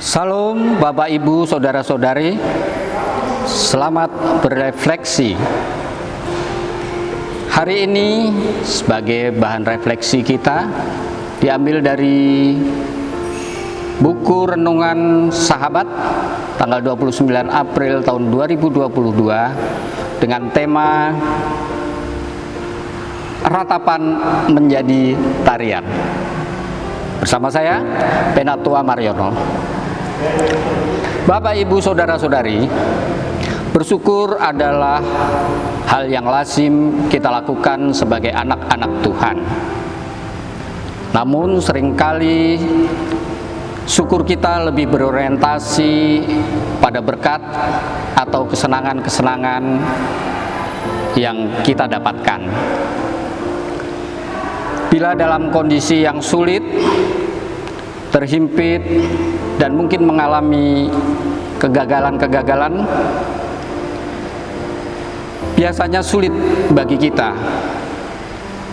Salam Bapak Ibu Saudara-saudari, selamat berefleksi. Hari ini sebagai bahan refleksi kita diambil dari buku Renungan Sahabat tanggal 29 April tahun 2022 dengan tema Ratapan Menjadi Tarian. Bersama saya, Penatua Mariono. Bapak, Ibu, Saudara-saudari, bersyukur adalah hal yang lazim kita lakukan sebagai anak-anak Tuhan. Namun seringkali syukur kita lebih berorientasi pada berkat atau kesenangan-kesenangan yang kita dapatkan. Bila dalam kondisi yang sulit, terhimpit, dan mungkin mengalami kegagalan-kegagalan, biasanya sulit bagi kita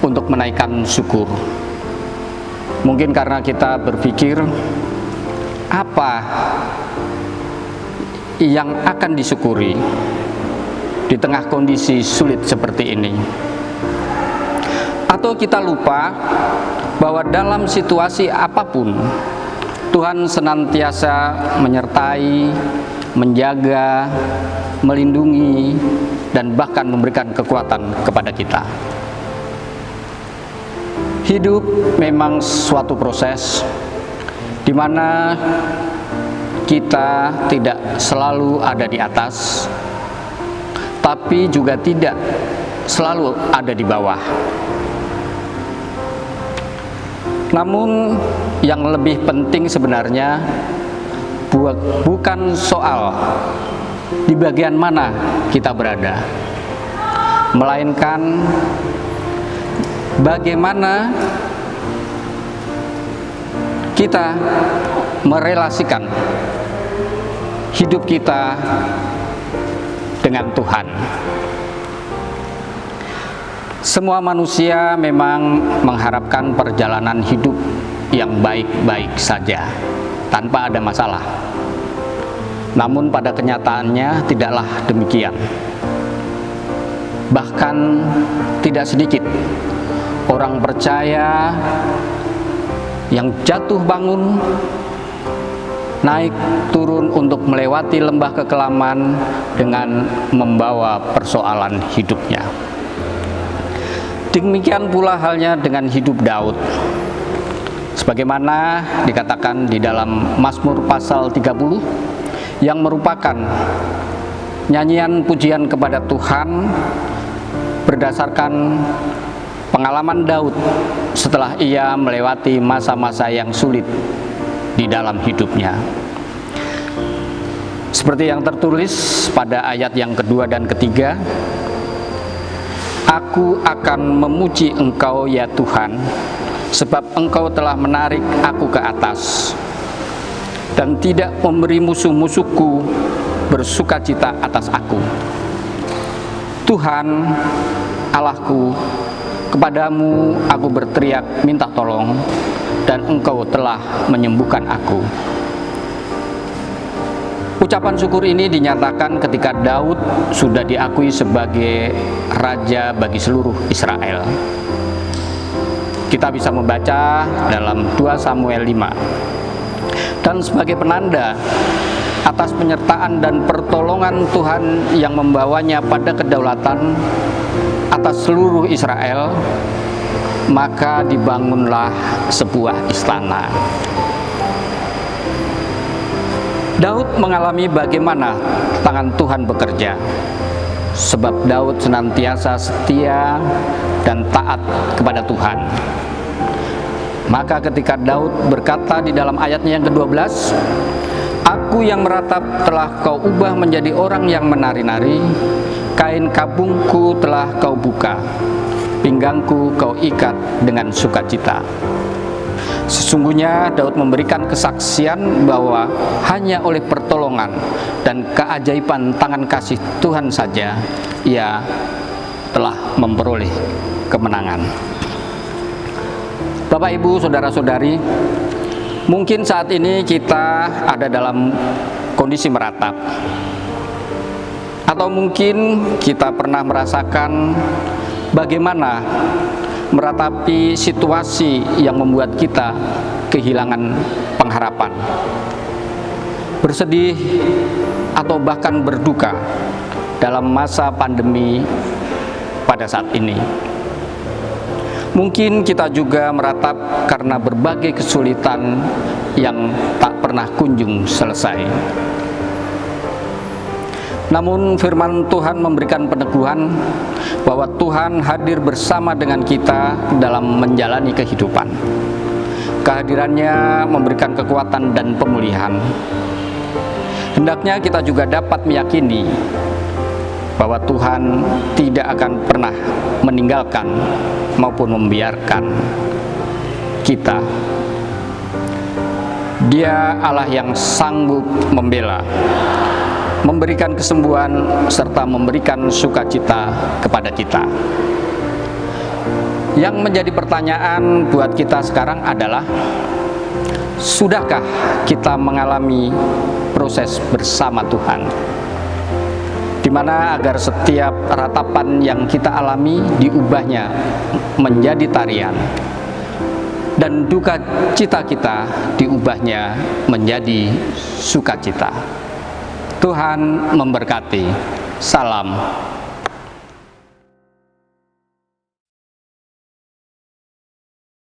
untuk menaikkan syukur. Mungkin karena kita berpikir, apa yang akan disyukuri di tengah kondisi sulit seperti ini? Atau kita lupa bahwa dalam situasi apapun Tuhan senantiasa menyertai, menjaga, melindungi, dan bahkan memberikan kekuatan kepada kita. Hidup memang suatu proses di mana kita tidak selalu ada di atas, tapi juga tidak selalu ada di bawah. Namun yang lebih penting sebenarnya bukan soal di bagian mana kita berada, melainkan bagaimana kita merelasikan hidup kita dengan Tuhan. Semua manusia memang mengharapkan perjalanan hidup yang baik-baik saja, tanpa ada masalah. Namun pada kenyataannya tidaklah demikian. Bahkan tidak sedikit orang percaya yang jatuh bangun, naik turun untuk melewati lembah kekelaman dengan membawa persoalan hidupnya. Demikian pula halnya dengan hidup Daud. Sebagaimana dikatakan di dalam Mazmur pasal 30 yang merupakan nyanyian pujian kepada Tuhan berdasarkan pengalaman Daud setelah ia melewati masa-masa yang sulit di dalam hidupnya. Seperti yang tertulis pada ayat yang kedua dan ketiga, Aku akan memuji Engkau ya Tuhan, sebab Engkau telah menarik aku ke atas, dan tidak memberi musuh-musuhku bersukacita atas aku. Tuhan, Allahku, kepadamu aku berteriak minta tolong, dan Engkau telah menyembuhkan aku. Ucapan syukur ini dinyatakan ketika Daud sudah diakui sebagai raja bagi seluruh Israel. Kita bisa membaca dalam 2 Samuel 5. Dan sebagai penanda atas penyertaan dan pertolongan Tuhan yang membawanya pada kedaulatan atas seluruh Israel, maka dibangunlah sebuah istana. Daud mengalami bagaimana tangan Tuhan bekerja, sebab Daud senantiasa setia dan taat kepada Tuhan. Maka ketika Daud berkata di dalam ayatnya yang ke-12, Aku yang meratap telah kau ubah menjadi orang yang menari-nari, kain kabungku telah kau buka, pinggangku kau ikat dengan sukacita. Sesungguhnya Daud memberikan kesaksian bahwa hanya oleh pertolongan dan keajaiban tangan kasih Tuhan saja ia telah memperoleh kemenangan. Bapak, Ibu, Saudara-saudari, Mungkin saat ini kita ada dalam kondisi meratap, atau mungkin kita pernah merasakan bagaimana meratapi situasi yang membuat kita kehilangan pengharapan, bersedih, atau bahkan berduka dalam masa pandemi pada saat ini. Mungkin kita juga meratap karena berbagai kesulitan yang tak pernah kunjung selesai. Namun firman Tuhan memberikan peneguhan bahwa Tuhan hadir bersama dengan kita dalam menjalani kehidupan. Kehadirannya memberikan kekuatan dan pemulihan. Hendaknya kita juga dapat meyakini bahwa Tuhan tidak akan pernah meninggalkan maupun membiarkan kita. Dia Allah yang sanggup membela, memberikan kesembuhan, serta memberikan sukacita kepada kita. Yang menjadi pertanyaan buat kita sekarang adalah, sudahkah kita mengalami proses bersama Tuhan, di mana agar setiap ratapan yang kita alami diubahnya menjadi tarian, dan duka cita kita diubahnya menjadi sukacita. Tuhan memberkati. Salam.